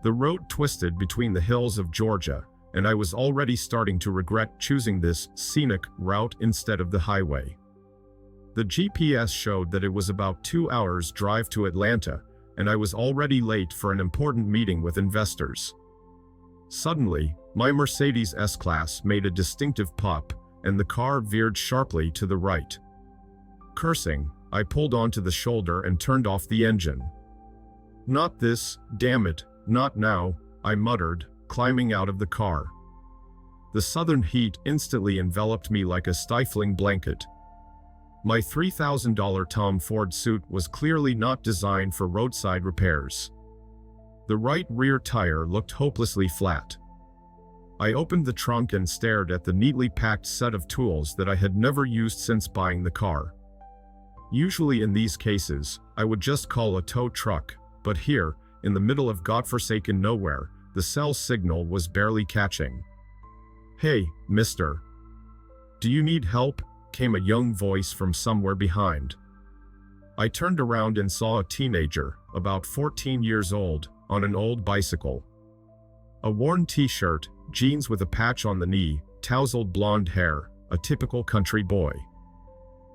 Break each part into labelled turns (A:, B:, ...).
A: The road twisted between the hills of Georgia, and I was already starting to regret choosing this scenic route instead of the highway. The GPS showed that it was about 2 hours drive to Atlanta, and I was already late for an important meeting with investors. Suddenly, my Mercedes S-Class made a distinctive pop, and the car veered sharply to the right. Cursing, I pulled onto the shoulder and turned off the engine. "Not this, damn it, not now," I muttered, climbing out of the car. The southern heat instantly enveloped me like a stifling blanket. My $3,000 Tom Ford suit was clearly not designed for roadside repairs. The right rear tire looked hopelessly flat. I opened the trunk and stared at the neatly packed set of tools that I had never used since buying the car. Usually in these cases, I would just call a tow truck, but here, in the middle of godforsaken nowhere, the cell signal was barely catching. "Hey, mister. Do you need help?" came a young voice from somewhere behind. I turned around and saw a teenager, about 14 years old, on an old bicycle. A worn t-shirt, jeans with a patch on the knee, tousled blonde hair, a typical country boy.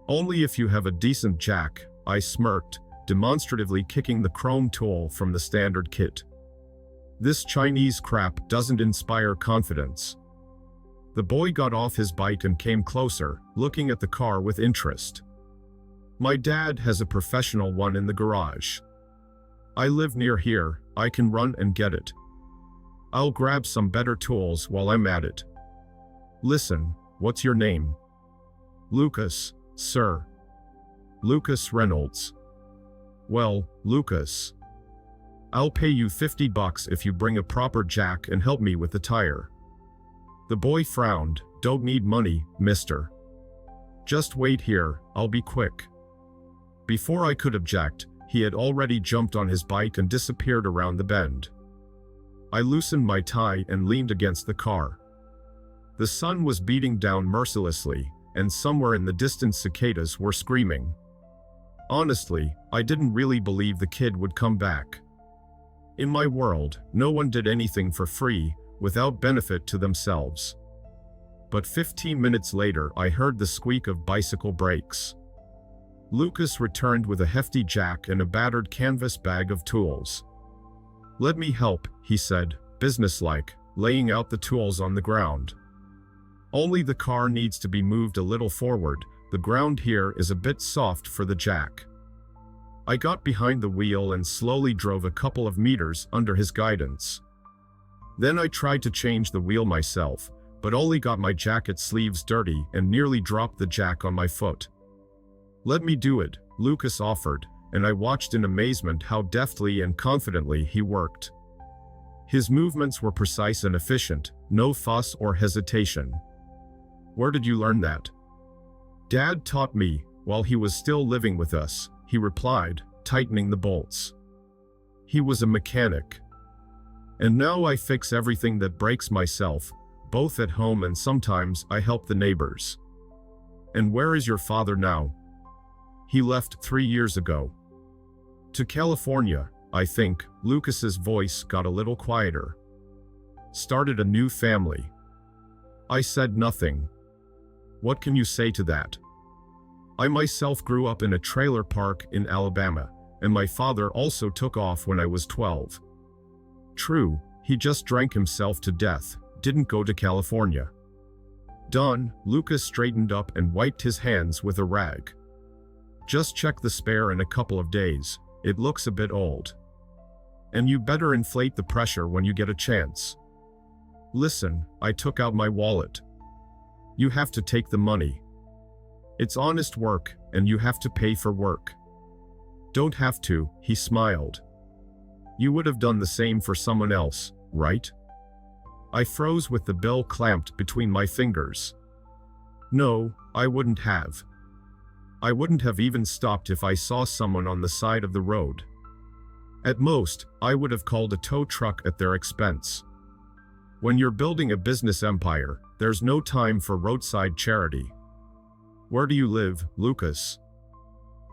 A: "Only if you have a decent jack," I smirked, demonstratively kicking the chrome tool from the standard kit. "This Chinese crap doesn't inspire confidence." The boy got off his bike and came closer, looking at the car with interest. "My dad has a professional one in the garage. I live near here, I can run and get it. I'll grab some better tools while I'm at it." "Listen, what's your name?" "Lucas, sir." "Lucas Reynolds." "Well, Lucas, I'll pay you $50 if you bring a proper jack and help me with the tire." The boy frowned. "Don't need money, mister. Just wait here, I'll be quick." Before I could object, he had already jumped on his bike and disappeared around the bend. I loosened my tie and leaned against the car. The sun was beating down mercilessly, and somewhere in the distance cicadas were screaming. Honestly, I didn't really believe the kid would come back. In my world, no one did anything for free, without benefit to themselves. But 15 minutes later, I heard the squeak of bicycle brakes. Lucas returned with a hefty jack and a battered canvas bag of tools. "Let me help," he said, businesslike, laying out the tools on the ground. "Only the car needs to be moved a little forward. The ground here is a bit soft for the jack." I got behind the wheel and slowly drove a couple of meters under his guidance. Then I tried to change the wheel myself, but only got my jacket sleeves dirty and nearly dropped the jack on my foot. "Let me do it," Lucas offered, and I watched in amazement how deftly and confidently he worked. His movements were precise and efficient, no fuss or hesitation. "Where did you learn that?" "Dad taught me, while he was still living with us," he replied, tightening the bolts. "He was a mechanic. And now I fix everything that breaks myself, both at home and sometimes I help the neighbors." "And where is your father now?" "He left 3 years ago. To California, I think." Lucas's voice got a little quieter. "Started a new family." I said nothing. What can you say to that? I myself grew up in a trailer park in Alabama, and my father also took off when I was 12. True, he just drank himself to death, didn't go to California. "Done." Lucas straightened up and wiped his hands with a rag. "Just check the spare in a couple of days, it looks a bit old. And you better inflate the pressure when you get a chance." "Listen," I took out my wallet. "You have to take the money. It's honest work, and you have to pay for work." "Don't have to," he smiled. "You would have done the same for someone else, right?" I froze with the bill clamped between my fingers. "No, I wouldn't have. I wouldn't have even stopped if I saw someone on the side of the road. At most, I would have called a tow truck at their expense. When you're building a business empire, there's no time for roadside charity." "Where do you live, Lucas?"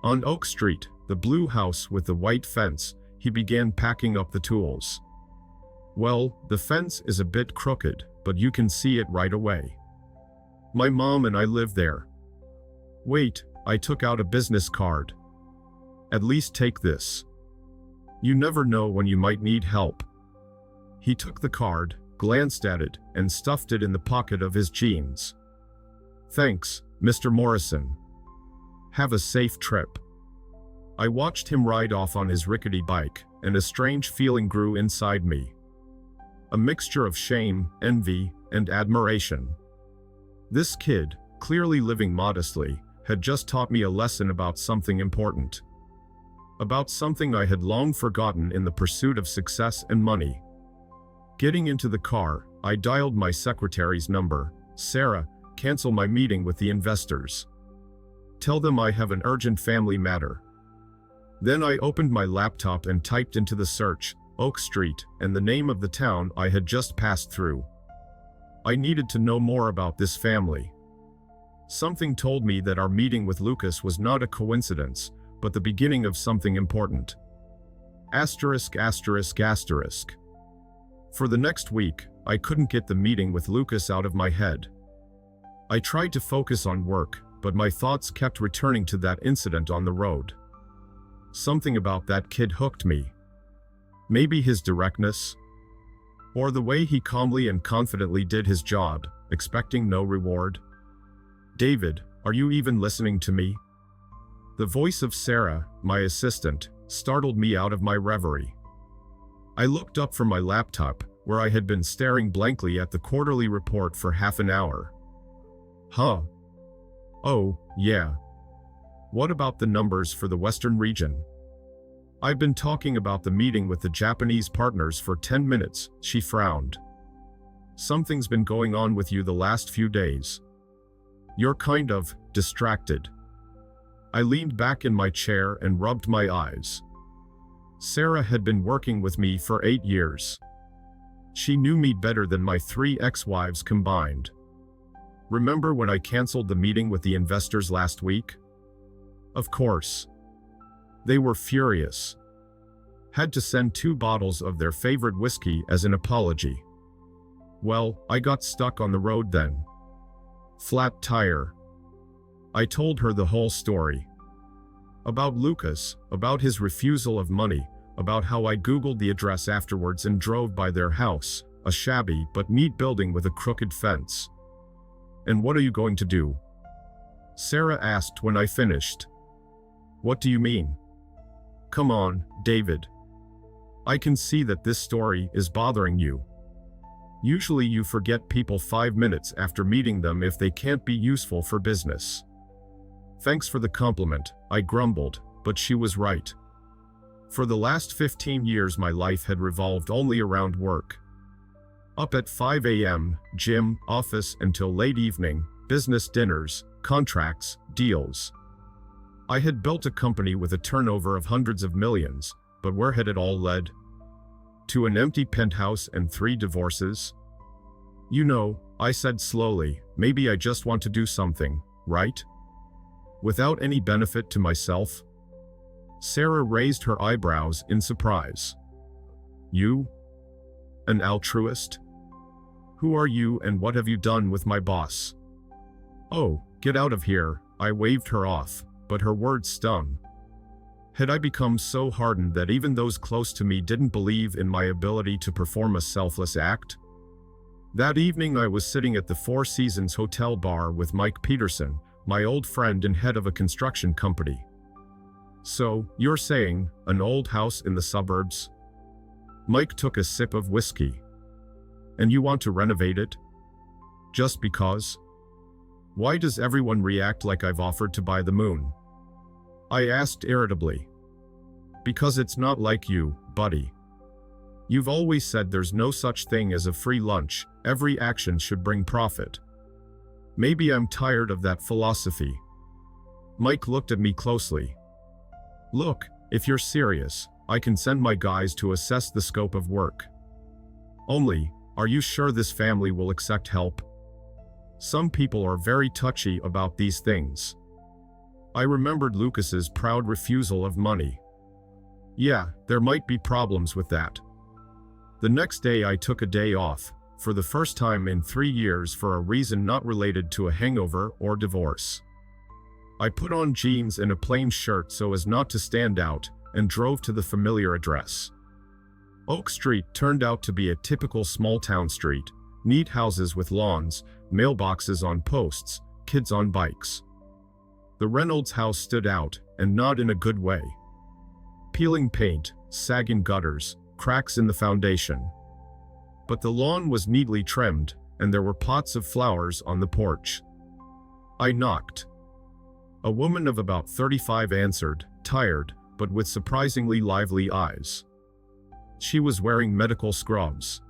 A: "On Oak Street, the blue house with the white fence." He began packing up the tools. Well, the fence is a bit crooked, but you can see it right away. My mom and I live there. Wait, I took out a business card. At least take this. You never know when you might need help. He took the card, glanced at it, and stuffed it in the pocket of his jeans. Thanks, Mr. Morrison. Have a safe trip. I watched him ride off on his rickety bike, and a strange feeling grew inside me. A mixture of shame, envy, and admiration. This kid, clearly living modestly, had just taught me a lesson about something important. About something I had long forgotten in the pursuit of success and money. Getting into the car, I dialed my secretary's number. Sarah, cancel my meeting with the investors. Tell them I have an urgent family matter. Then I opened my laptop and typed into the search, Oak Street, and the name of the town I had just passed through. I needed to know more about this family. Something told me that our meeting with Lucas was not a coincidence, but the beginning of something important. Asterisk, asterisk, asterisk. For the next week, I couldn't get the meeting with Lucas out of my head. I tried to focus on work, but my thoughts kept returning to that incident on the road. Something about that kid hooked me. Maybe his directness, or the way he calmly and confidently did his job, expecting no reward. David, are you even listening to me? The voice of Sarah, my assistant, startled me out of my reverie. I looked up from my laptop, where I had been staring blankly at the quarterly report for half an hour. Huh? Oh, yeah. What about the numbers for the Western region? I've been talking about the meeting with the Japanese partners for 10 minutes, she frowned. Something's been going on with you the last few days. You're kind of distracted. I leaned back in my chair and rubbed my eyes. Sarah had been working with me for 8 years. She knew me better than my 3 ex-wives combined. Remember when I canceled the meeting with the investors last week? Of course. They were furious. Had to send 2 bottles of their favorite whiskey as an apology. Well, I got stuck on the road then. Flat tire. I told her the whole story. About Lucas, about his refusal of money, about how I Googled the address afterwards and drove by their house, a shabby but neat building with a crooked fence. And what are you going to do? Sarah asked when I finished. What do you mean? Come on, David. I can see that this story is bothering you. Usually you forget people 5 minutes after meeting them if they can't be useful for business. Thanks for the compliment, I grumbled, but she was right. For the last 15 years my life had revolved only around work. Up at 5 a.m., gym, office until late evening, business dinners, contracts, deals. I had built a company with a turnover of hundreds of millions, but where had it all led? To an empty penthouse and 3 divorces? You know, I said slowly, maybe I just want to do something, right? Without any benefit to myself? Sarah raised her eyebrows in surprise. You? An altruist? Who are you and what have you done with my boss? Oh, get out of here, I waved her off, but her words stung. Had I become so hardened that even those close to me didn't believe in my ability to perform a selfless act? That evening I was sitting at the Four Seasons Hotel bar with Mike Peterson, my old friend and head of a construction company. So, you're saying, an old house in the suburbs? Mike took a sip of whiskey. And you want to renovate it? Just because? Why does everyone react like I've offered to buy the moon? I asked irritably. Because it's not like you, buddy. You've always said there's no such thing as a free lunch, every action should bring profit. Maybe I'm tired of that philosophy. Mike looked at me closely. Look, if you're serious, I can send my guys to assess the scope of work. Only, are you sure this family will accept help? Some people are very touchy about these things. I remembered Lucas's proud refusal of money. Yeah, there might be problems with that. The next day I took a day off, for the first time in 3 years for a reason not related to a hangover or divorce. I put on jeans and a plain shirt so as not to stand out, and drove to the familiar address. Oak Street turned out to be a typical small-town street, neat houses with lawns, mailboxes on posts, kids on bikes. The Reynolds house stood out, and not in a good way. Peeling paint, sagging gutters, cracks in the foundation. But the lawn was neatly trimmed, and there were pots of flowers on the porch. I knocked. A woman of about 35 answered, tired, but with surprisingly lively eyes. She was wearing medical scrubs.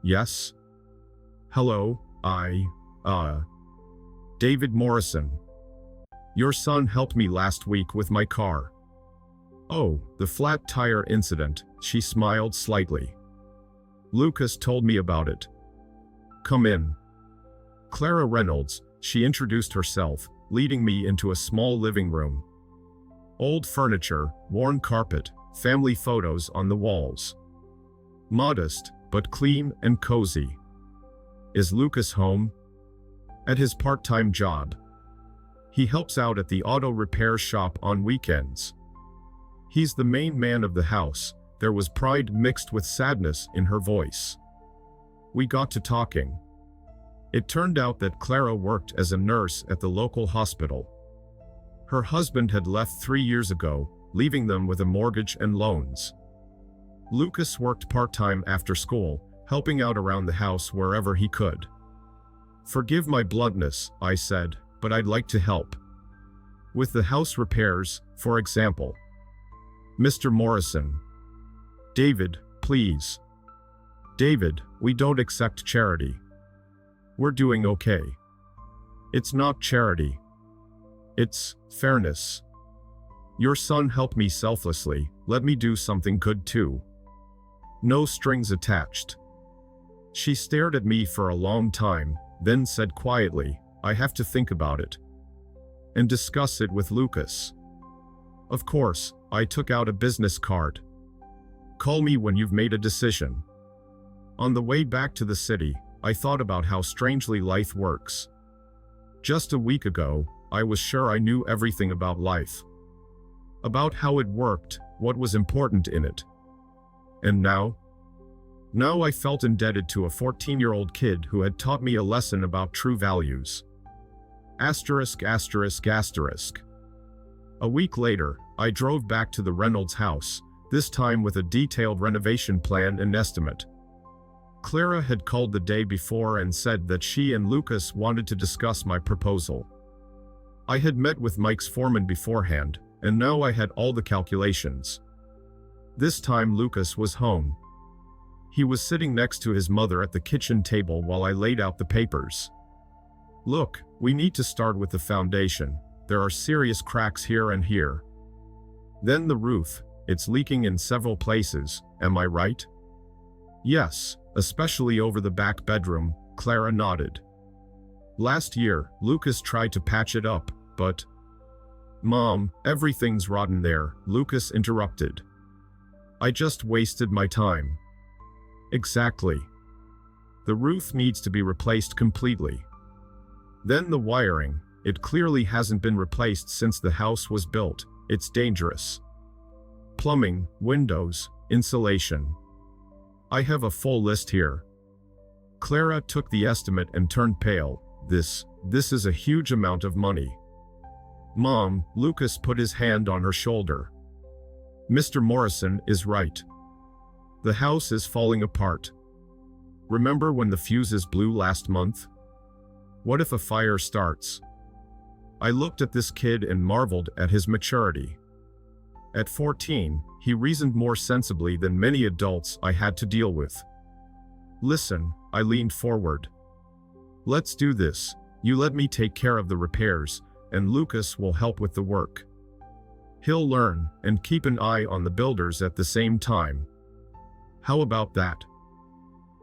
A: Yes? Hello, David Morrison. Your son helped me last week with my car. Oh, the flat tire incident, she smiled slightly. Lucas told me about it. Come in. Clara Reynolds, she introduced herself, leading me into a small living room. Old furniture, worn carpet, family photos on the walls. Modest, but clean and cozy. Is Lucas home? At his part-time job. He helps out at the auto repair shop on weekends. He's the main man of the house. There was pride mixed with sadness in her voice. We got to talking. It turned out that Clara worked as a nurse at the local hospital. Her husband had left 3 years ago, leaving them with a mortgage and loans. Lucas worked part-time after school, helping out around the house wherever he could. Forgive my bluntness, I said, but I'd like to help. With the house repairs, for example. Mr. Morrison. David, please. David, we don't accept charity. We're doing okay. It's not charity. It's fairness. Your son helped me selflessly, let me do something good too. No strings attached. She stared at me for a long time, then said quietly, I have to think about it. And discuss it with Lucas. Of course, I took out a business card. Call me when you've made a decision. On the way back to the city, I thought about how strangely life works. Just a week ago, I was sure I knew everything about life. About how it worked, what was important in it. And now? Now I felt indebted to a 14-year-old kid who had taught me a lesson about true values. Asterisk, asterisk, asterisk. A week later, I drove back to the Reynolds house, this time with a detailed renovation plan and estimate. Clara had called the day before and said that she and Lucas wanted to discuss my proposal. I had met with Mike's foreman beforehand, and now I had all the calculations. This time Lucas was home. He was sitting next to his mother at the kitchen table while I laid out the papers. Look, we need to start with the foundation. There are serious cracks here and here. Then the roof, it's leaking in several places, am I right? Yes, especially over the back bedroom, Clara nodded. Last year, Lucas tried to patch it up, but… Mom, everything's rotten there, Lucas interrupted. I just wasted my time. Exactly. The roof needs to be replaced completely. Then the wiring, it clearly hasn't been replaced since the house was built, it's dangerous. Plumbing, windows, insulation. I have a full list here. Clara took the estimate and turned pale. This is a huge amount of money. Mom, Lucas put his hand on her shoulder. Mr. Morrison is right. The house is falling apart. Remember when the fuses blew last month? What if a fire starts? I looked at this kid and marveled at his maturity. At 14, he reasoned more sensibly than many adults I had to deal with. Listen, I leaned forward. Let's do this. You let me take care of the repairs, and Lucas will help with the work. He'll learn and keep an eye on the builders at the same time. How about that?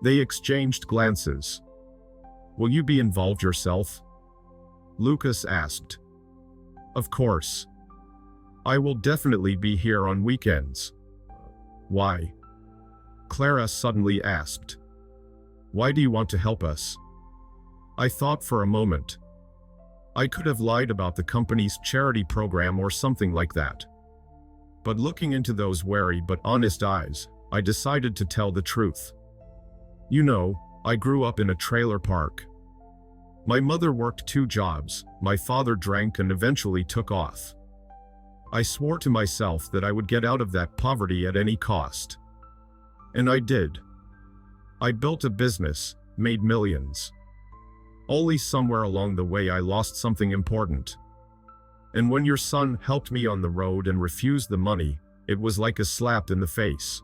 A: They exchanged glances. Will you be involved yourself? Lucas asked. Of course. I will definitely be here on weekends. Why? Clara suddenly asked. "Why do you want to help us?" I thought for a moment. I could have lied about the company's charity program or something like that. But looking into those wary but honest eyes, I decided to tell the truth. You know, I grew up in a trailer park. My mother worked 2 jobs, my father drank and eventually took off. I swore to myself that I would get out of that poverty at any cost. And I did. I built a business, made millions. Only somewhere along the way I lost something important. And when your son helped me on the road and refused the money, it was like a slap in the face.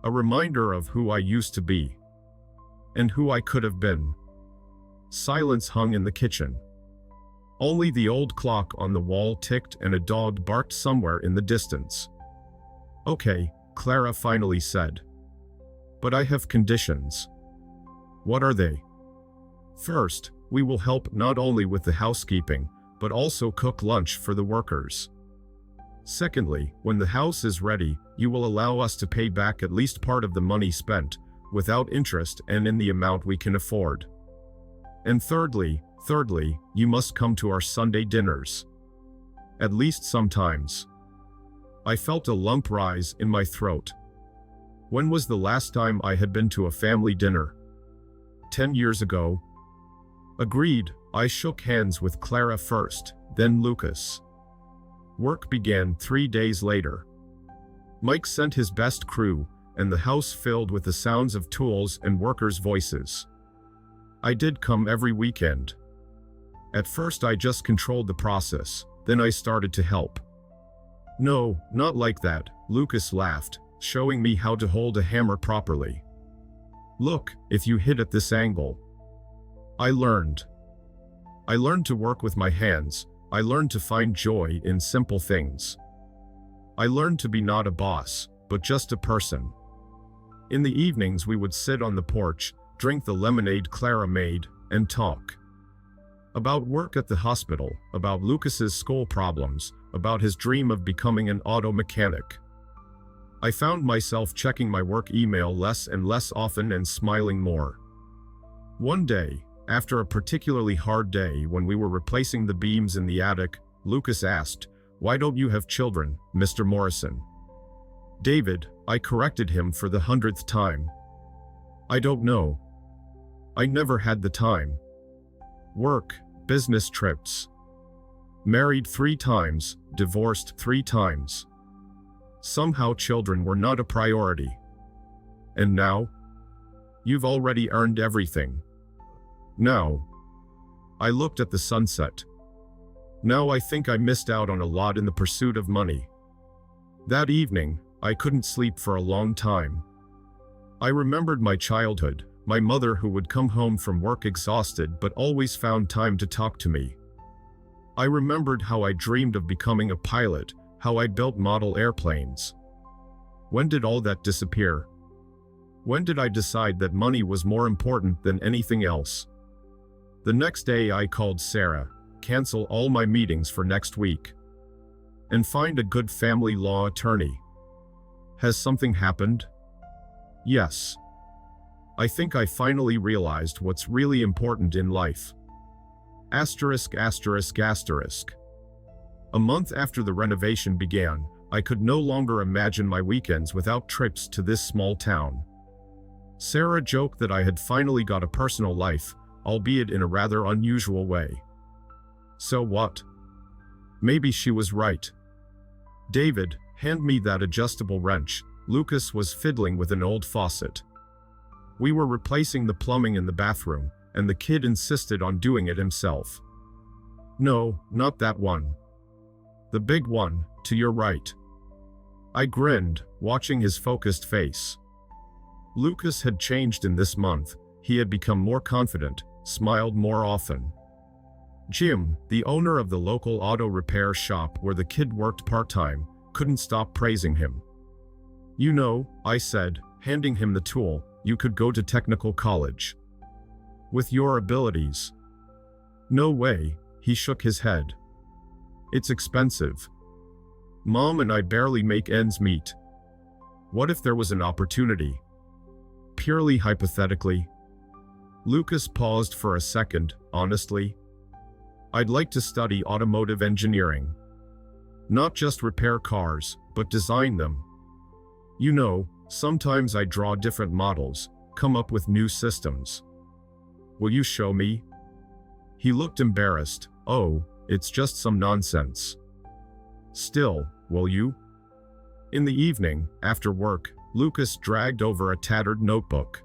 A: A reminder of who I used to be. And who I could have been. Silence hung in the kitchen. Only the old clock on the wall ticked and a dog barked somewhere in the distance. "Okay," Clara finally said. "But I have conditions." "What are they?" "First, we will help not only with the housekeeping, but also cook lunch for the workers. Secondly, when the house is ready, you will allow us to pay back at least part of the money spent, without interest and in the amount we can afford. And thirdly, you must come to our Sunday dinners. At least sometimes." I felt a lump rise in my throat. When was the last time I had been to a family dinner? 10 years ago? Agreed. I shook hands with Clara first, then Lucas. Work began 3 days later. Mike sent his best crew, and the house filled with the sounds of tools and workers' voices. I did come every weekend. At first I just controlled the process, then I started to help. "No, not like that," Lucas laughed, showing me how to hold a hammer properly. "Look, if you hit at this angle." I learned. I learned to work with my hands. I learned to find joy in simple things. I learned to be not a boss, but just a person. In the evenings we would sit on the porch, drink the lemonade Clara made, and talk. About work at the hospital, about Lucas's school problems, about his dream of becoming an auto mechanic. I found myself checking my work email less and less often and smiling more. One day, after a particularly hard day when we were replacing the beams in the attic, Lucas asked, "Why don't you have children, Mr. Morrison?" "David," I corrected him for the 100th time. "I don't know. I never had the time. Work, business trips. Married 3 times, divorced 3 times. Somehow children were not a priority. And now? You've already earned everything. Now." I looked at the sunset. Now I think I missed out on a lot in the pursuit of money. That evening, I couldn't sleep for a long time. I remembered my childhood, my mother who would come home from work exhausted but always found time to talk to me. I remembered how I dreamed of becoming a pilot, how I built model airplanes. When did all that disappear? When did I decide that money was more important than anything else? The next day I called Sarah, cancel all my meetings for next week, and find a good family law attorney. Has something happened? Yes. I think I finally realized what's really important in life. Asterisk, asterisk, asterisk. A month after the renovation began, I could no longer imagine my weekends without trips to this small town. Sarah joked that I had finally got a personal life, albeit in a rather unusual way. So what? Maybe she was right. "David, hand me that adjustable wrench." Lucas was fiddling with an old faucet. We were replacing the plumbing in the bathroom, and the kid insisted on doing it himself. "No, not that one. The big one, to your right." I grinned, watching his focused face. Lucas had changed in this month. He had become more confident, smiled more often. Jim, the owner of the local auto repair shop where the kid worked part-time, couldn't stop praising him. "You know," I said, handing him the tool, "you could go to technical college. With your abilities." "No way," he shook his head. "It's expensive. Mom and I barely make ends meet." "What if there was an opportunity?" Purely hypothetically. Lucas paused for a second. Honestly, I'd like to study automotive engineering. Not just repair cars, but design them. You know, sometimes I draw different models, come up with new systems. Will you show me? He looked embarrassed. Oh, it's just some nonsense. Still, will you? In the evening, after work, Lucas dragged over a tattered notebook.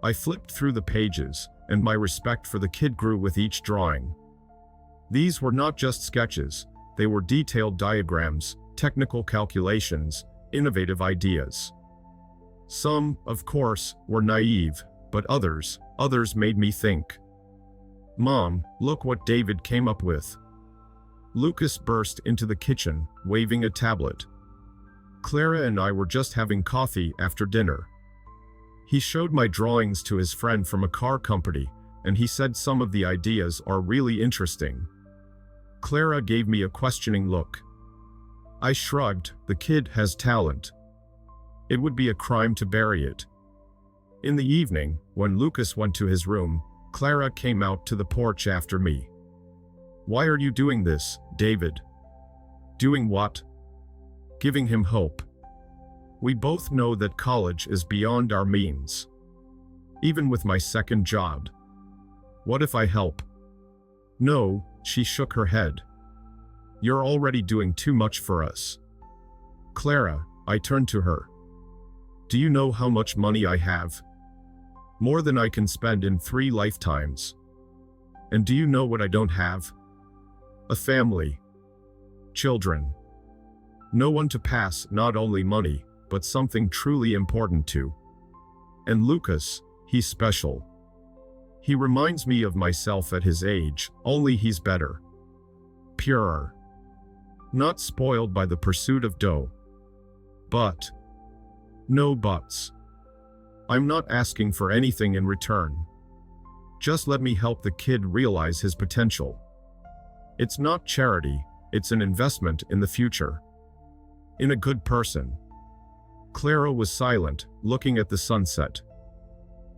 A: I flipped through the pages, and my respect for the kid grew with each drawing. These were not just sketches, they were detailed diagrams, technical calculations, innovative ideas. Some, of course, were naive, but others made me think. Mom, look what David came up with. Lucas burst into the kitchen, waving a tablet. Clara and I were just having coffee after dinner. He showed my drawings to his friend from a car company, and he said some of the ideas are really interesting. Clara gave me a questioning look. I shrugged. The kid has talent. It would be a crime to bury it. In the evening, when Lucas went to his room, Clara came out to the porch after me. Why are you doing this, David? Doing what? Giving him hope. We both know that college is beyond our means. Even with my second job. What if I help? No, she shook her head. You're already doing too much for us. Clara, I turned to her. Do you know how much money I have? More than I can spend in 3 lifetimes. And do you know what I don't have? A family. Children. No one to pass not only money, but something truly important to. And Lucas, he's special. He reminds me of myself at his age, only he's better. Purer. Not spoiled by the pursuit of dough. But. No buts. I'm not asking for anything in return. Just let me help the kid realize his potential. It's not charity, it's an investment in the future. In a good person. Clara was silent, looking at the sunset.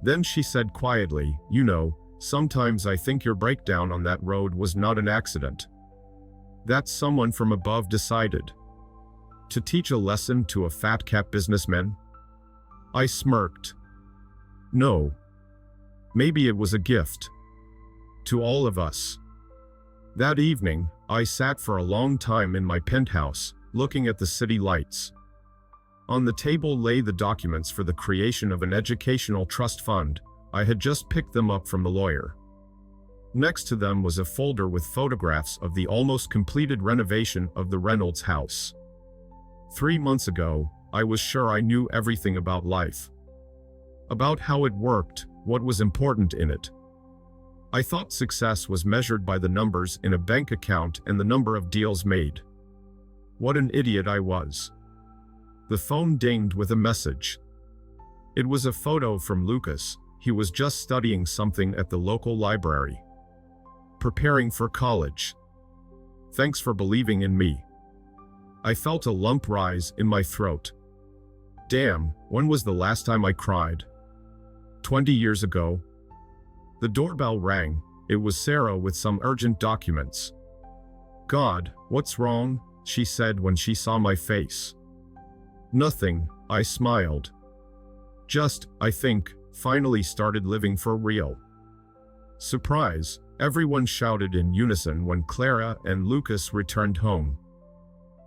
A: Then she said quietly, you know, sometimes I think your breakdown on that road was not an accident. That someone from above decided to teach a lesson to a fat cat businessman. I smirked. No. Maybe it was a gift. To all of us. That evening, I sat for a long time in my penthouse, looking at the city lights. On the table lay the documents for the creation of an educational trust fund. I had just picked them up from the lawyer. Next to them was a folder with photographs of the almost completed renovation of the Reynolds house. 3 months ago, I was sure I knew everything about life. About how it worked, what was important in it. I thought success was measured by the numbers in a bank account and the number of deals made. What an idiot I was. The phone dinged with a message. It was a photo from Lucas. He was just studying something at the local library. Preparing for college. Thanks for believing in me. I felt a lump rise in my throat. Damn, when was the last time I cried? 20 years ago. The doorbell rang. It was Sarah with some urgent documents. God, what's wrong? She said when she saw my face. Nothing, I smiled. Just, I think, finally started living for real. Surprise, everyone shouted in unison when Clara and Lucas returned home.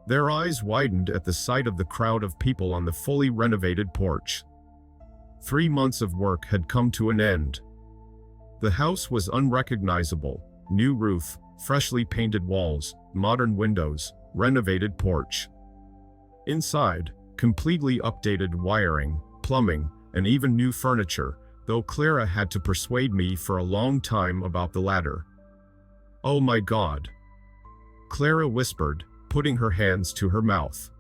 A: Their eyes widened at the sight of the crowd of people on the fully renovated porch. 3 months of work had come to an end. The house was unrecognizable. New roof, freshly painted walls, modern windows, renovated porch. Inside, completely updated wiring, plumbing, and even new furniture, though Clara had to persuade me for a long time about the latter. Oh my God. Clara whispered, putting her hands to her mouth.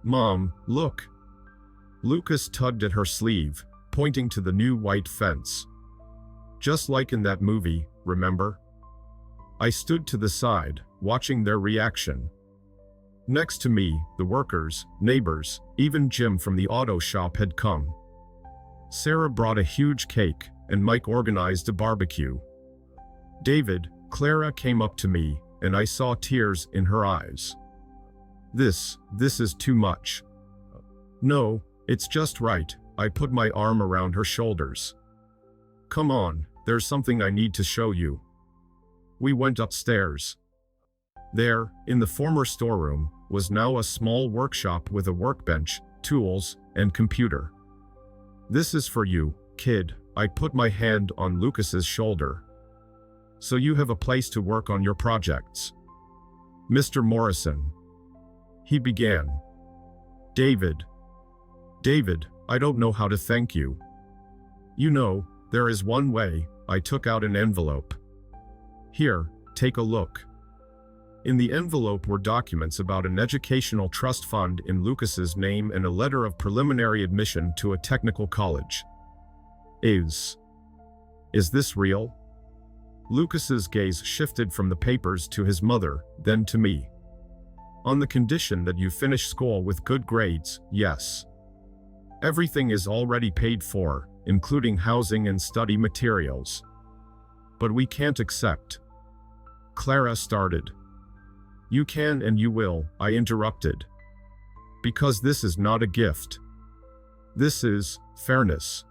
A: Mom, look. Lucas tugged at her sleeve, pointing to the new white fence. Just like in that movie, remember? I stood to the side, watching their reaction. Next to me, the workers, neighbors, even Jim from the auto shop had come. Sarah brought a huge cake, and Mike organized a barbecue. David, Clara came up to me, and I saw tears in her eyes. This is too much. No, it's just right. I put my arm around her shoulders. Come on, there's something I need to show you. We went upstairs. There, in the former storeroom, was now a small workshop with a workbench, tools, and computer. This is for you, kid. I put my hand on Lucas's shoulder. So you have a place to work on your projects. Mr. Morrison. He began. David, I don't know how to thank you. You know, there is one way. I took out an envelope. Here, take a look. In the envelope were documents about an educational trust fund in Lucas's name and a letter of preliminary admission to a technical college. Is this real? Lucas's gaze shifted from the papers to his mother, then to me. On the condition that you finish school with good grades, yes. Everything is already paid for, including housing and study materials. But we can't accept. Clara started. You can and you will, I interrupted. Because this is not a gift. This is fairness.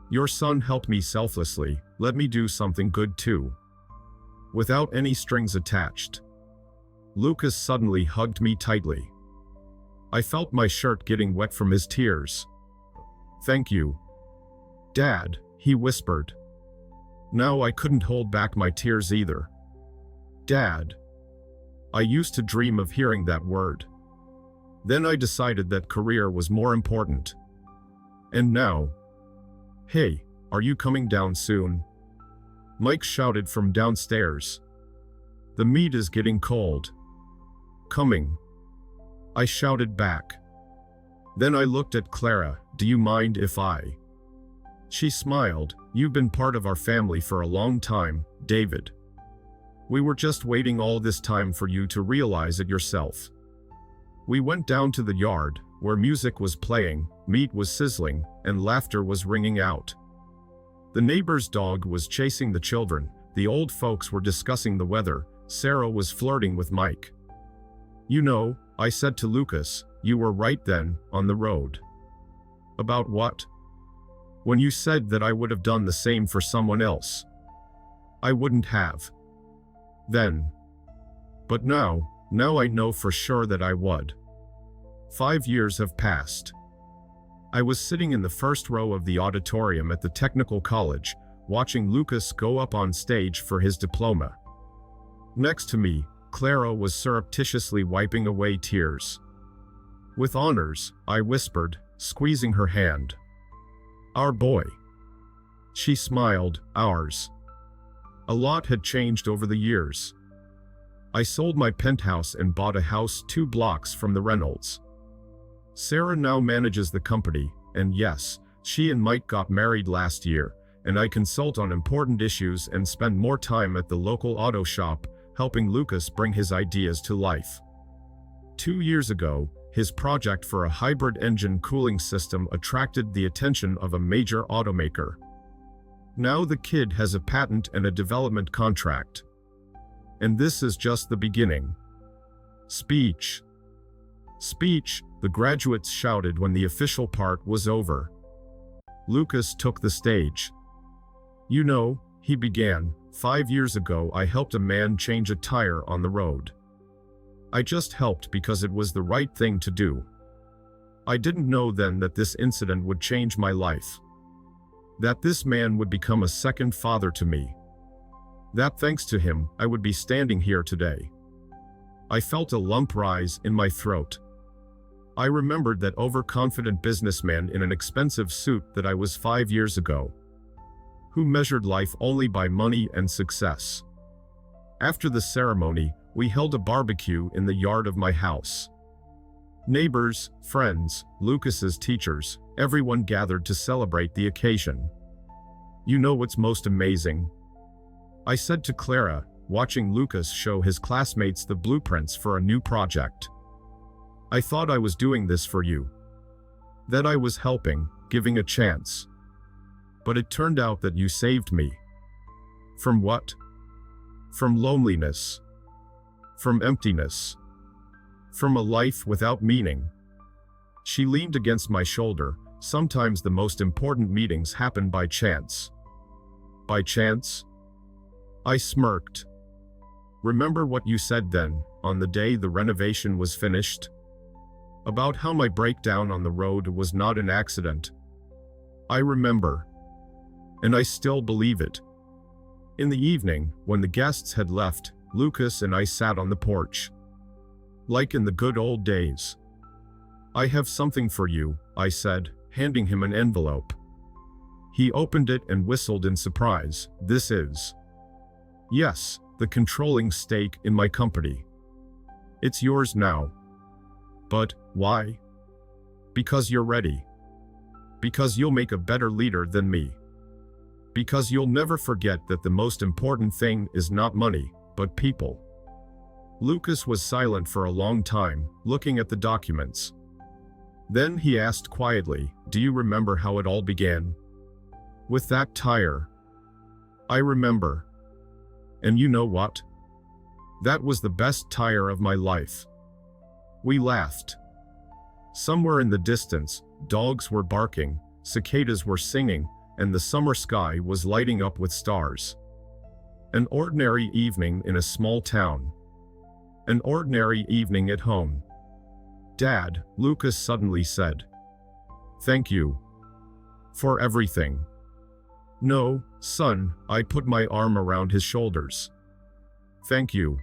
A: Your son helped me selflessly, let me do something good too. Without any strings attached. Lucas suddenly hugged me tightly. I felt my shirt getting wet from his tears. Thank you. Dad, he whispered. Now I couldn't hold back my tears either. Dad. I used to dream of hearing that word. Then I decided that career was more important. And now. Hey, are you coming down soon? Mike shouted from downstairs. The meat is getting cold. Coming. I shouted back. Then I looked at Clara. Do you mind if I? She smiled. You've been part of our family for a long time, David. We were just waiting all this time for you to realize it yourself. We went down to the yard, where music was playing, meat was sizzling, and laughter was ringing out. The neighbor's dog was chasing the children, the old folks were discussing the weather, Sarah was flirting with Mike. You know, I said to Lucas, you were right then, on the road. About what? When you said that I would have done the same for someone else. I wouldn't have. Then. But now I know for sure that I would. 5 years have passed. I was sitting in the first row of the auditorium at the technical college, watching Lucas go up on stage for his diploma. Next to me, Clara was surreptitiously wiping away tears. With honors, I whispered, squeezing her hand. Our boy. She smiled, ours. A lot had changed over the years. I sold my penthouse and bought a house 2 blocks from the Reynolds. Sarah now manages the company, and yes, she and Mike got married last year, and I consult on important issues and spend more time at the local auto shop, helping Lucas bring his ideas to life. 2 years ago, his project for a hybrid engine cooling system attracted the attention of a major automaker. Now the kid has a patent and a development contract. And this is just the beginning. Speech. Speech, the graduates shouted when the official part was over. Lucas took the stage. You know, he began, 5 years ago I helped a man change a tire on the road. I just helped because it was the right thing to do. I didn't know then that this incident would change my life. That this man would become a second father to me. That thanks to him, I would be standing here today. I felt a lump rise in my throat. I remembered that overconfident businessman in an expensive suit that I was 5 years ago, who measured life only by money and success. After the ceremony, we held a barbecue in the yard of my house. Neighbors, friends, Lucas's teachers, everyone gathered to celebrate the occasion. You know what's most amazing? I said to Clara, watching Lucas show his classmates the blueprints for a new project. I thought I was doing this for you. That I was helping, giving a chance. But it turned out that you saved me. From what? From loneliness. From emptiness. From a life without meaning. She leaned against my shoulder. Sometimes the most important meetings happen by chance. By chance? I smirked. Remember what you said then, on the day the renovation was finished? About how my breakdown on the road was not an accident. I remember. And I still believe it. In the evening, when the guests had left, Lucas and I sat on the porch. Like in the good old days. I have something for you, I said, handing him an envelope. He opened it and whistled in surprise. This is... Yes, the controlling stake in my company. It's yours now. But why? Because you're ready. Because you'll make a better leader than me. Because you'll never forget that the most important thing is not money, but people. Lucas was silent for a long time, looking at the documents. Then he asked quietly, "Do you remember how it all began?" "With that tire." "I remember. And you know what? That was the best tire of my life." We laughed. Somewhere in the distance, dogs were barking, cicadas were singing, and the summer sky was lighting up with stars. An ordinary evening in a small town. An ordinary evening at home. "Dad," Lucas suddenly said. "Thank you. For everything." "No, son," I put my arm around his shoulders. "Thank you.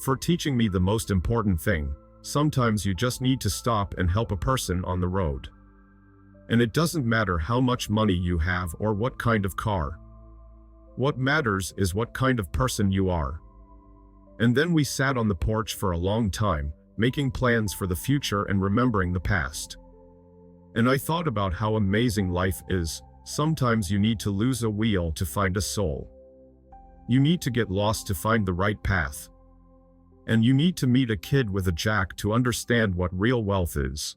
A: For teaching me the most important thing. Sometimes you just need to stop and help a person on the road. And it doesn't matter how much money you have or what kind of car. What matters is what kind of person you are." And then we sat on the porch for a long time, making plans for the future and remembering the past. And I thought about how amazing life is. Sometimes you need to lose a wheel to find a soul. You need to get lost to find the right path. And you need to meet a kid with a jack to understand what real wealth is.